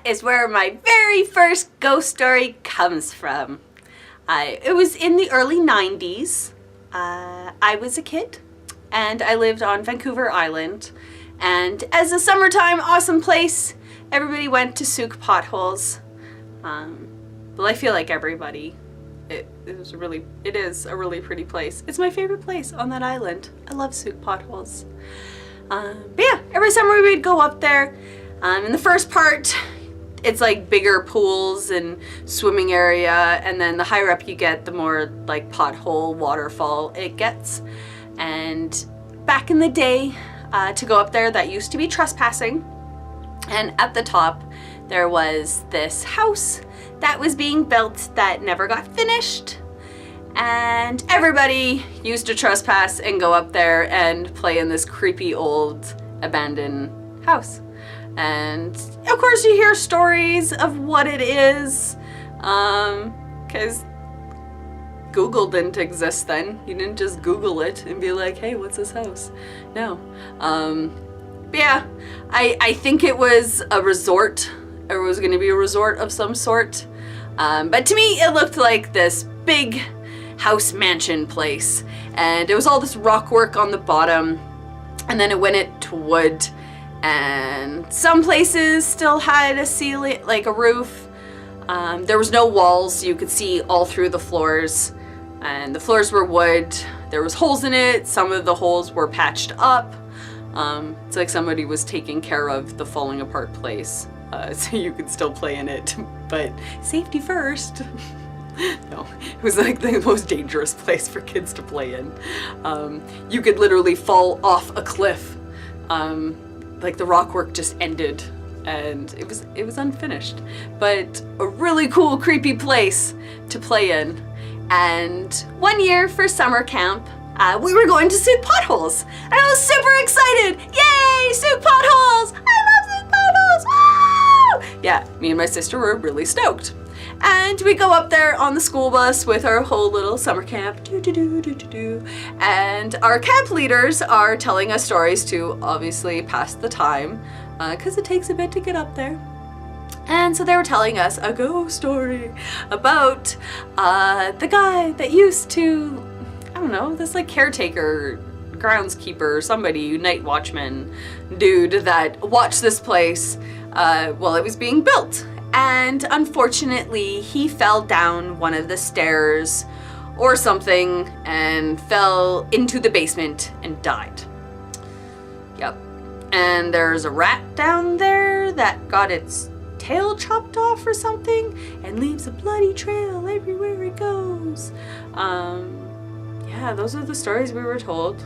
is where my very first ghost story comes from. It was in the early 90s. I was a kid and I lived on Vancouver Island. And as a summertime awesome place, everybody went to Sooke potholes. Well, I feel like everybody. It is a really pretty place. It's my favorite place on that island. I love Sooke potholes. But yeah, every summer we would go up there. In the first part, it's like bigger pools and swimming area, and then the higher up you get, the more like pothole waterfall it gets. And back in the day, to go up there, that used to be trespassing. And at the top, there was this house that was being built that never got finished. And everybody used to trespass and go up there and play in this creepy old abandoned house. And of course you hear stories of what it is, because Google didn't exist then. You didn't just Google it and be like, hey, what's this house? No. But yeah, I think it was a resort, or it was going to be a resort of some sort. But to me, it looked like this big house mansion place. And it was all this rock work on the bottom. And then it went into wood. And some places still had a ceiling, like a roof. There was no walls, so you could see all through the floors. And the floors were wood. There was holes in it. Some of the holes were patched up. It's like somebody was taking care of the falling apart place. So you could still play in it, but safety first. No, it was like the most dangerous place for kids to play in. You could literally fall off a cliff. Like the rock work just ended and it was unfinished, but a really cool, creepy place to play in. And one year for summer camp, we were going to Sooke potholes, and I was super excited. Yay, Sooke potholes! I love Sooke potholes! Woo! Yeah, me and my sister were really stoked. And we go up there on the school bus with our whole little summer camp. And our camp leaders are telling us stories to obviously pass the time, because it takes a bit to get up there. And so they were telling us a ghost story about the guy that used to, I don't know, this like caretaker, groundskeeper, somebody, night watchman dude that watched this place while it was being built. And unfortunately, he fell down one of the stairs or something and fell into the basement and died. Yep. And there's a rat down there that got its tail chopped off or something and leaves a bloody trail everywhere it goes. Yeah, those are the stories we were told.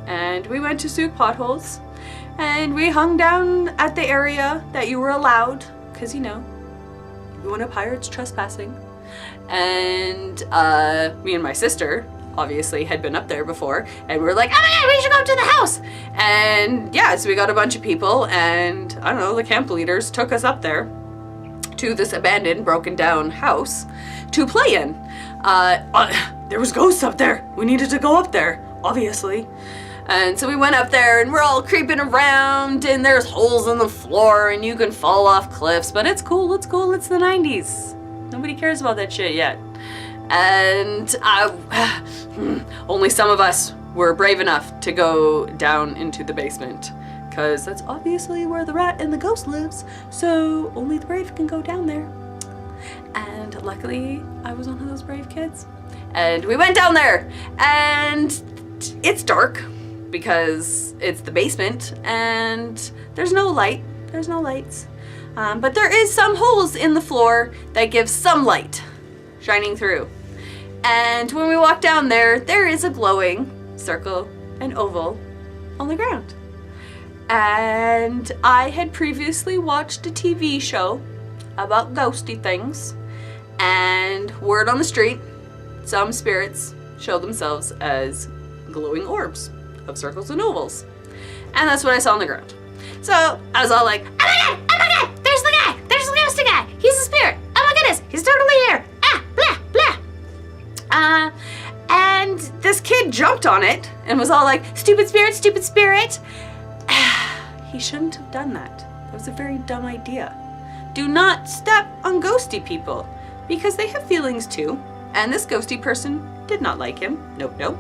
And we went to Sooke potholes and we hung down at the area that you were allowed, because you know, everyone up higher, it's trespassing. And me and my sister obviously had been up there before, and we were like, oh my god, we should go up to the house. And yeah, so we got a bunch of people, and I don't know, the camp leaders took us up there to this abandoned, broken down house to play in. There was ghosts up there. We needed to go up there, obviously. And so we went up there and we're all creeping around and there's holes in the floor and you can fall off cliffs, but it's cool, it's cool, it's the 90s. Nobody cares about that shit yet. And only some of us were brave enough to go down into the basement, because that's obviously where the rat and the ghost lives, so only the brave can go down there. And luckily I was one of those brave kids. And we went down there and it's dark, because it's the basement and there's no light, there's no lights. But there is some holes in the floor that give some light shining through. And when we walk down there, there is a glowing circle and oval on the ground. And I had previously watched a TV show about ghosty things, and word on the street, some spirits show themselves as glowing orbs of circles and ovals. And that's what I saw on the ground. So I was all like, oh my god, there's the guy, there's the ghosty guy, he's a spirit, oh my goodness, he's totally here, blah, blah. And this kid jumped on it and was all like, stupid spirit, stupid spirit. He shouldn't have done that. That was a very dumb idea. do not step on ghosty people because they have feelings too. And this ghosty person did not like him. Nope, nope.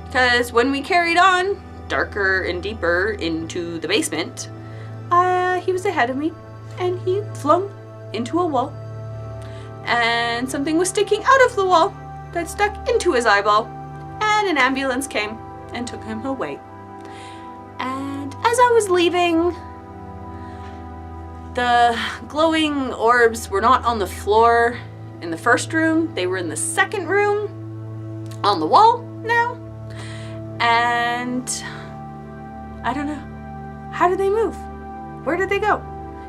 Because when we carried on darker and deeper into the basement, he was ahead of me and he flung into a wall. And something was sticking out of the wall that stuck into his eyeball. And an ambulance came and took him away. And as I was leaving, the glowing orbs were not on the floor in the first room. They were in the second room on the wall now. And I don't know. How did they move? Where did they go?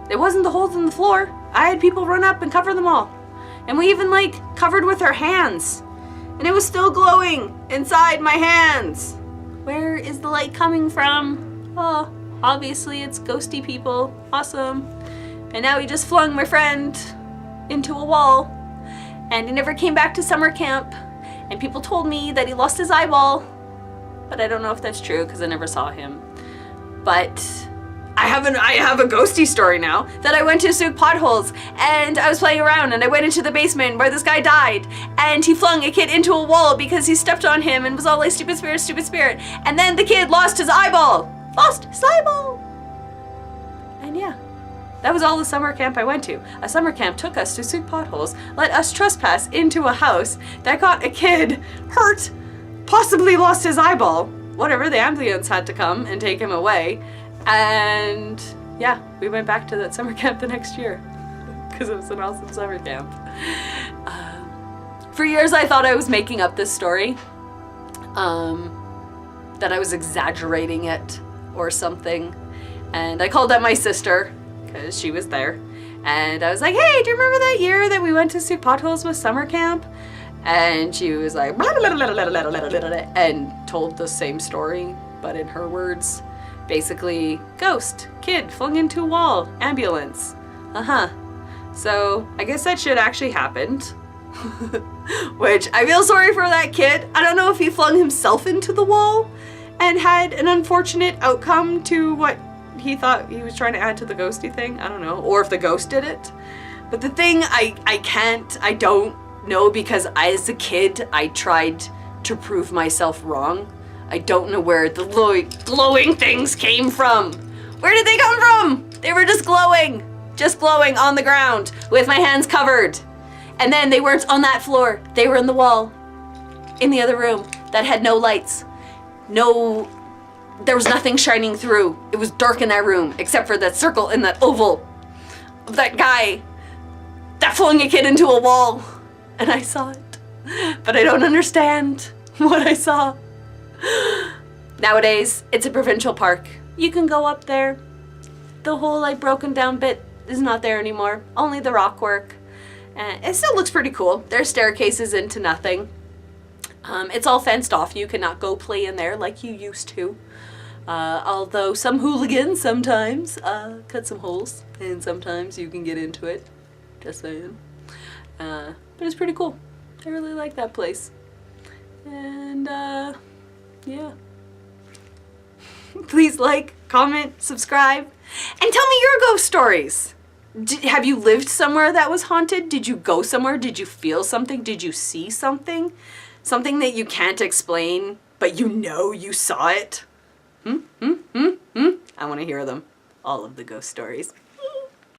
There wasn't the holes in the floor. I had people run up and cover them all. And we even covered with our hands. And it was still glowing inside my hands. Where is the light coming from? Oh, obviously it's ghosty people. Awesome. And now he just flung my friend into a wall. And he never came back to summer camp. And people told me that he lost his eyeball. But I don't know if that's true because I never saw him. But I have a ghosty story now that I went to Sooke potholes and I was playing around and I went into the basement where this guy died and he flung a kid into a wall because he stepped on him and was all like, stupid spirit, stupid spirit. And then the kid lost his eyeball. Lost his eyeball. And yeah, that was all the summer camp I went to. A summer camp took us to Sooke potholes, let us trespass into a house that got a kid hurt, possibly lost his eyeball. Whatever, the ambulance had to come and take him away. And yeah, we went back to that summer camp the next year because it was an awesome summer camp. For years I thought I was making up this story, that I was exaggerating it or something. And I called up my sister because she was there. And I was like, hey, do you remember that year that we went to Sooke potholes with summer camp? And she was like, blah, blah, blah, blah, blah, blah, blah, blah, and told the same story, but in her words. Basically, ghost, kid, flung into a wall, ambulance. So I guess that shit actually happened. Which, I feel sorry for that kid. I don't know if he flung himself into the wall and had an unfortunate outcome to what he thought he was trying to add to the ghosty thing. I don't know. Or if the ghost did it. But the thing I don't know because as a kid, I tried to prove myself wrong. I don't know where the glowing things came from. Where did they come from? They were just glowing on the ground with my hands covered. And then they weren't on that floor. They were in the wall in the other room that had no lights. There was nothing shining through. It was dark in that room except for that circle and that oval of that guy that flung a kid into a wall. And I saw it, but I don't understand what I saw. Nowadays, it's a provincial park. You can go up there. The whole broken down bit is not there anymore. Only the rock work. And it still looks pretty cool. There's staircases into nothing. It's all fenced off. You cannot go play in there like you used to. Although some hooligans sometimes cut some holes. And sometimes you can get into it. Just saying. But it's pretty cool. I really like that place. And yeah. Please like, comment, subscribe, and tell me your ghost stories. Have you lived somewhere that was haunted? Did you go somewhere? Did you feel something? Did you see something? Something that you can't explain, but you know you saw it? I want to hear them. All of the ghost stories.